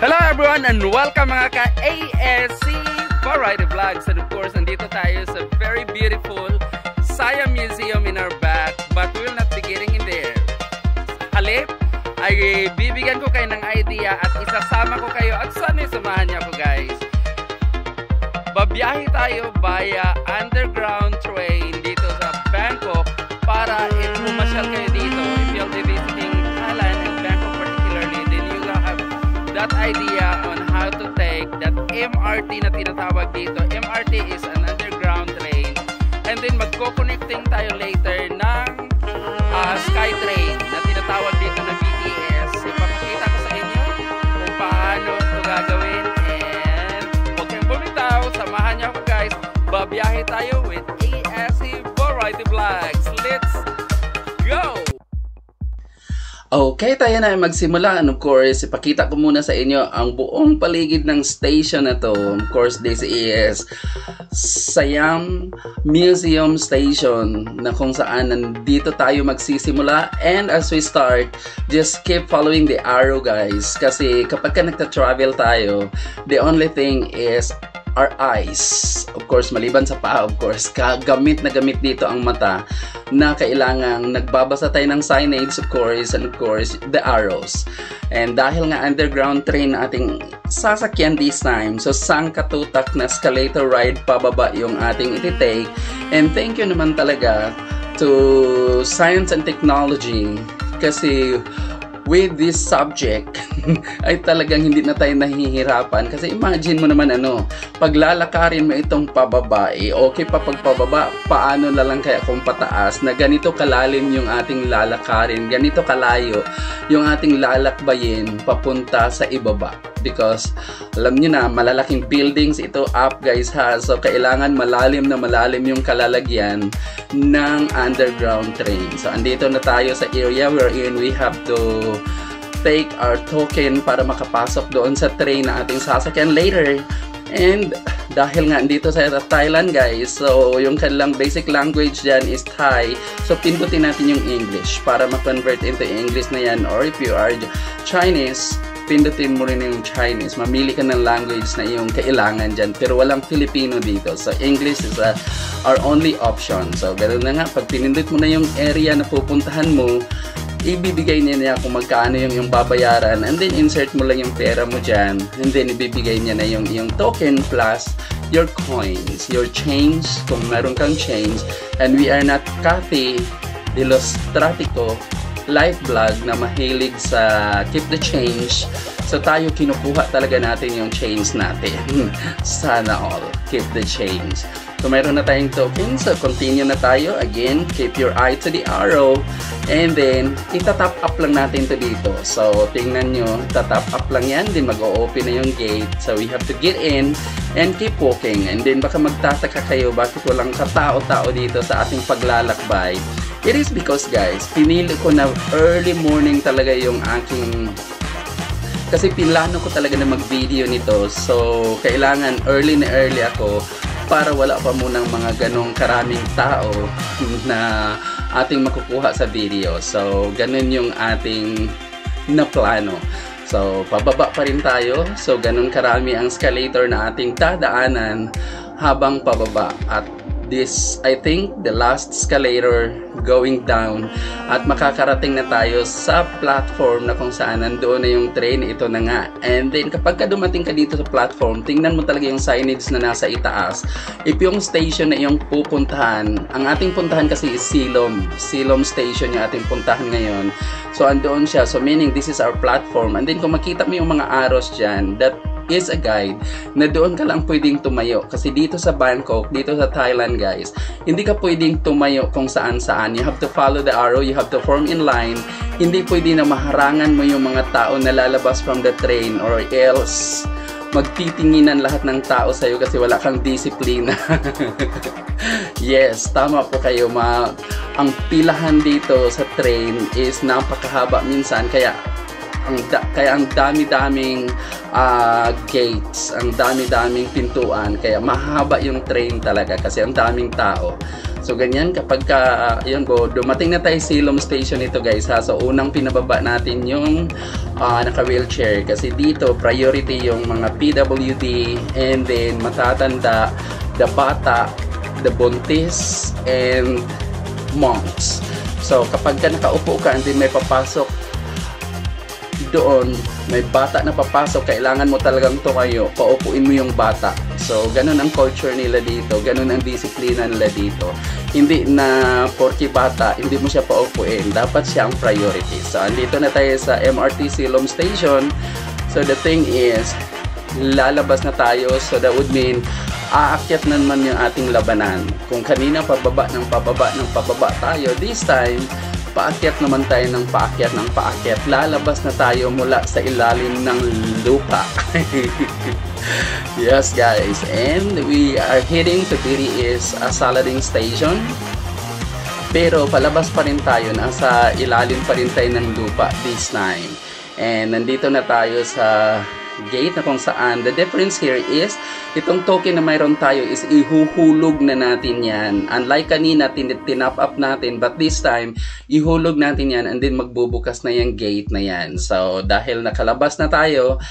Hello everyone and welcome mga ka-ASC Variety Vlogs. And of course, nandito tayo sa very beautiful Siam Museum in our back, but we will not be getting in there. Halip, ay bibigyan ko kayo ng idea at isasama ko kayo at sana samahan niyo ako guys. Babiyahe tayo via underground train dito sa Bangkok para pumasyal kayo dito. If you'll be visiting Thailand and Bangkok particularly, then you will have that idea on how to take that MRT na tinatawag dito. MRT is an underground train. And then magko-connecting tayo later ng SkyTrain na tinatawag dito na BTS. Ipapakita ko sa inyo kung paano ito gagawin. And huwag kayong bumitaw, samahan niyo ako guys. Babiyahe tayo with ASC Variety Vlogs. Let's go! Okay, tayo na magsimula. And of course, ipakita ko muna sa inyo ang buong paligid ng station na to. Of course, this is Siam Museum Station na kung saan nandito tayo magsisimula. And as we start, just keep following the arrow guys. Kasi kapag ka nagta-travel tayo, the only thing is our eyes. Of course, maliban sa paa, of course, gamit na gamit dito ang mata na kailangang nagbabasa tayo ng signage, of course, and of course, the arrows. And dahil nga underground train na ating sasakyan this time, so sangkatutak na escalator ride pababa yung ating ititake. And thank you naman talaga to Science and Technology kasi with this subject ay talagang hindi na tayo nahihirapan kasi imagine mo naman paglalakarin mo itong pababa okay pa pagpababa, paano na lang kaya kung pataas na ganito kalalim yung ating lalakarin, ganito kalayo yung ating lalakbayin papunta sa ibaba. Because alam nyo na, malalaking buildings ito up guys ha. So kailangan malalim na malalim yung kalalagyan ng underground train. So andito na tayo sa area wherein we have to take our token para makapasok doon sa train na ating sasakyan later. And dahil nga andito sa Thailand guys, so yung kanilang basic language dyan is Thai. So pindutin natin yung English para ma-convert into English na yan. Or if you are Chinese, pindutin mo rin yung Chinese. Mamili ka ng language na iyong kailangan dyan. Pero walang Filipino dito. So, English is our only option. So, ganoon na nga. Pag pinindot mo na yung area na pupuntahan mo, ibibigay niya kung magkano yung babayaran. And then, insert mo lang yung pera mo dyan. And then, ibibigay niya na yung token plus your coins, your change, kung meron kang change. And we are not Kathy de los Tratico live vlog na mahilig sa keep the change. So tayo kinukuha talaga natin yung change natin. Sana all keep the change. So mayroon na tayong token. So continue na tayo. Again, keep your eye to the arrow. And then, itatap up lang natin to dito. So tingnan nyo, tatap up lang yan. Then mag-o-open na yung gate. So we have to get in and keep walking. And then baka magtataka kayo bakit walang katao-tao dito sa ating paglalakbay. It is because guys, pinili ko na early morning talaga yung aking kasi pinlano ko talaga na mag-video nito. So, kailangan early na early ako para wala pa munang mga ganong karaming tao na ating makukuha sa video. So, ganun yung ating naplano. So, pababa pa rin tayo. So, ganun karami ang escalator na ating dadaanan habang pababa. At this, I think, the last escalator going down at makakarating na tayo sa platform na kung saan nandoon na yung train. Ito na nga. And then kapag dumating ka dito sa platform, tingnan mo talaga yung signage na nasa itaas. If yung station na yung pupuntahan, ang ating puntahan kasi is Silom Station yung ating puntahan ngayon. So andoon siya. So meaning this is our platform. And then kung makita mo yung mga arrows dyan, that is a guide na doon ka lang pwedeng tumayo. Kasi dito sa Bangkok, dito sa Thailand guys, hindi ka pwedeng tumayo kung saan-saan. You have to follow the arrow, you have to form in line. Hindi pwede na maharangan mo yung mga tao na lalabas from the train or else magtitinginan lahat ng tao sa'yo kasi wala kang disiplina. Yes, tama po kayo. Ang pilahan dito sa train is napakahaba minsan. Kaya Kaya ang dami-daming gates, ang dami-daming pintuan, kaya mahaba yung train talaga kasi ang daming tao. So ganyan kapag yun po, dumating na tayo Silom Station ito guys ha. So unang pinababa natin yung naka-wheelchair kasi dito priority yung mga PWD, and then matatanda, the bata, the buntis, and monks. So kapag nakaupo ka and then may papasok doon, may bata na papasok, kailangan mo talagang tumayo, paupuin mo yung bata. So ganun ang culture nila dito, ganun ang disiplina nila dito. Hindi na porky bata, hindi mo siya paupuin, dapat siya ang priority. So andito na tayo sa MRT Silom Station. So the thing is, lalabas na tayo, so that would mean aakyat na naman yung ating labanan. Kung kanina pababa tayo, this time paakyat naman tayo ng paakyat. Lalabas na tayo mula sa ilalim ng lupa. Yes guys, and we are heading to BTS Salading Station. Pero palabas pa rin tayo, nasa ilalim pa rin tayo ng lupa this time. And nandito na tayo sa gate na kung saan the difference here is itong token na mayroon tayo is ihuhulog na natin yan. Unlike kanina, tinap up natin, but this time ihulog natin yan and then magbubukas na yung gate na yan. So dahil nakalabas na tayo,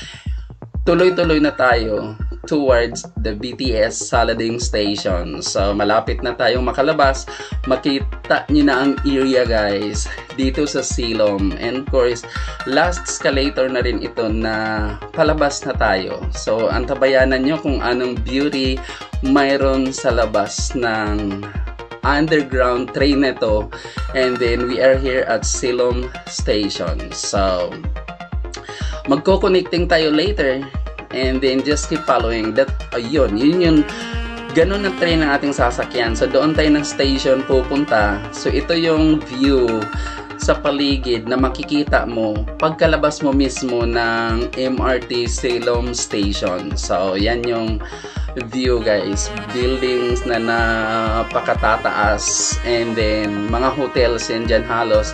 tuloy-tuloy na tayo towards the BTS Salading Station. So malapit na tayong makalabas. Makita nyo na ang area guys dito sa Silom, and of course last escalator na rin ito na palabas na tayo. So antabayanan nyo kung anong beauty mayroon sa labas ng underground train nito. And then we are here at Silom Station. So magko-connecting tayo later, and then just keep following that. Ayun, yun yung ganun na train ng ating sasakyan. So doon tayo ng station pupunta. So ito yung view sa paligid na makikita mo pagkalabas mo mismo ng MRT Silom Station. So yan yung view guys, buildings na napakatataas, and then mga hotels yan dyan halos.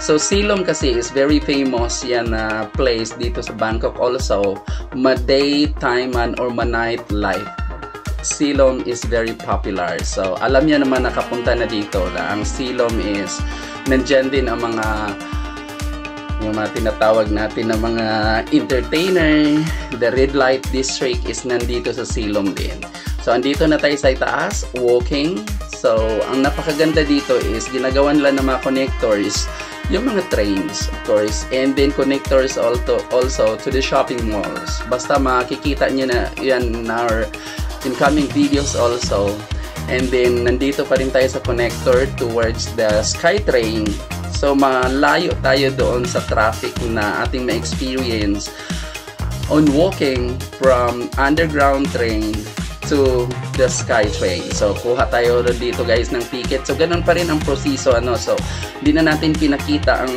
So Silom kasi is very famous yan na place dito sa Bangkok also. Ma-daytime man or ma-night life, Silom is very popular. So alam niya naman nakapunta na dito na ang Silom is nandyan din ang yung mga tinatawag natin na mga entertainer. The red light district is nandito sa Silom din. So andito na tayo sa itaas, walking. So ang napakaganda dito is ginagawan lang ng mga connectors yung mga trains of course, and then connectors also to the shopping malls. Basta makikita nyo na yan in our incoming videos also. And then nandito pa rin tayo sa connector towards the SkyTrain. So malayo tayo doon sa traffic na ating ma-experience on walking from underground train to the SkyTrain. So kuha tayo dito guys ng ticket. So ganun pa rin ang proseso ano. So hindi na natin pinakita ang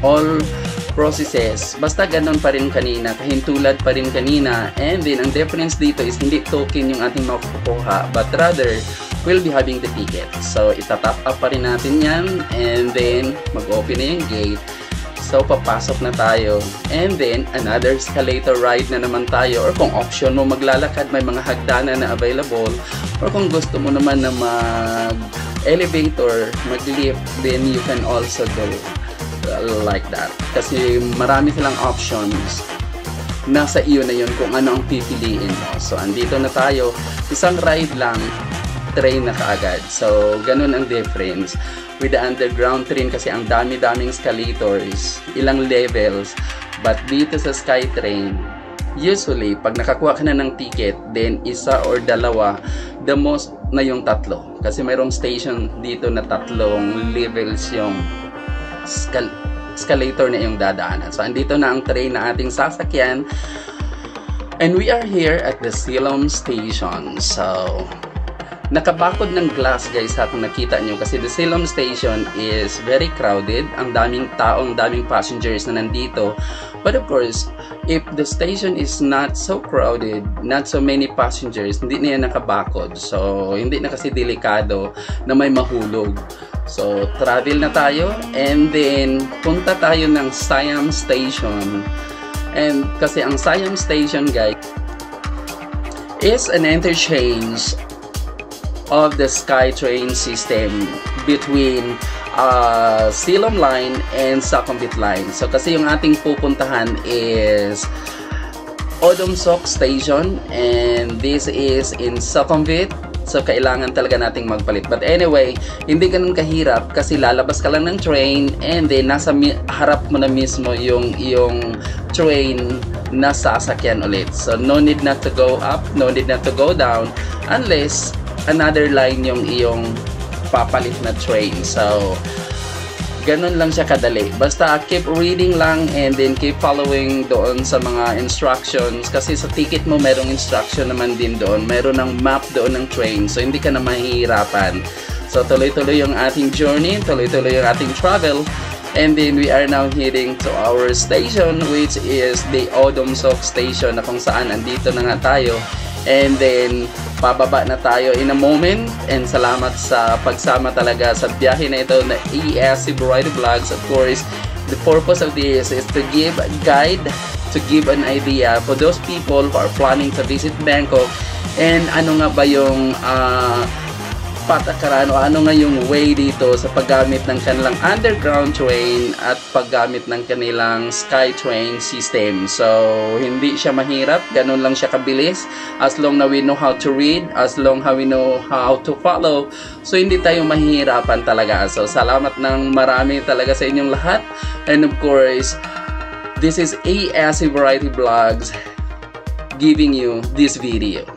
all processes. Basta ganun pa rin kanina, kahintulad pa rin kanina. And then ang difference dito is hindi token yung ating makukuha, but rather we'll be having the ticket. So itatap up pa rin natin yan, and then mag-open na yung gate. So papasok na tayo, and then another escalator ride na naman tayo, or kung option mo maglalakad, may mga hagdanan na available, or kung gusto mo naman na mag-elevator, mag-lift, then you can also do like that. Kasi marami silang options, nasa iyo na yun kung ano ang pipiliin mo. So andito na tayo, isang ride lang, train na kaagad. So ganun ang difference with the underground train kasi ang dami-daming escalators, ilang levels. But dito sa SkyTrain, usually pag nakakuha ka na ng ticket, then isa or dalawa, the most na yung tatlo. Kasi mayroong station dito na tatlong levels yung escalator na yung dadaanan. So andito na ang train na ating sasakyan, and we are here at the Silom Station. So nakabakod ng glass guys ha, kung nakita nyo, kasi the Siloam station is very crowded, ang daming taong, daming passengers na nandito. But of course, if the station is not so crowded, not so many passengers, hindi na yan nakabakod. So hindi na kasi delikado na may mahulog. So travel na tayo, and then punta tayo ng Siam station. And kasi ang Siam station guys is an interchange of the SkyTrain system between Siloam line and Sukhumvit line. So kasi yung ating pupuntahan is Odomsok station, and this is in Sukhumvit. So kailangan talaga nating magpalit. But anyway, hindi ganun kahirap kasi lalabas ka lang ng train, and then nasa harap mo na mismo yung train na sasakyan ulit. So no need not to go up, no need not to go down unless another line yung iyong papalit na train. So ganun lang siya kadali. Basta keep reading lang, and then keep following doon sa mga instructions, kasi sa ticket mo merong instruction naman din doon, meron ng map doon ng train, so hindi ka na mahihirapan. So tuloy-tuloy yung ating journey, tuloy-tuloy yung ating travel, and then we are now heading to our station, which is the Odomsok station, na kung saan andito na nga tayo. And then pababa na tayo in a moment, and salamat sa pagsama talaga sa biyahe na ito na ES Variety Vlogs. Of course, the purpose of this is to give a guide, to give an idea for those people who are planning to visit Bangkok, and ano nga ba yung patakaran o ano nga yung way dito sa paggamit ng kanilang underground train at paggamit ng kanilang SkyTrain system. So hindi siya mahirap, ganun lang siya kabilis, as long na we know how to read, as long how we know how to follow. So hindi tayo mahihirapan talaga. So salamat ng marami talaga sa inyong lahat, and of course this is ASC Variety Vlogs giving you this video.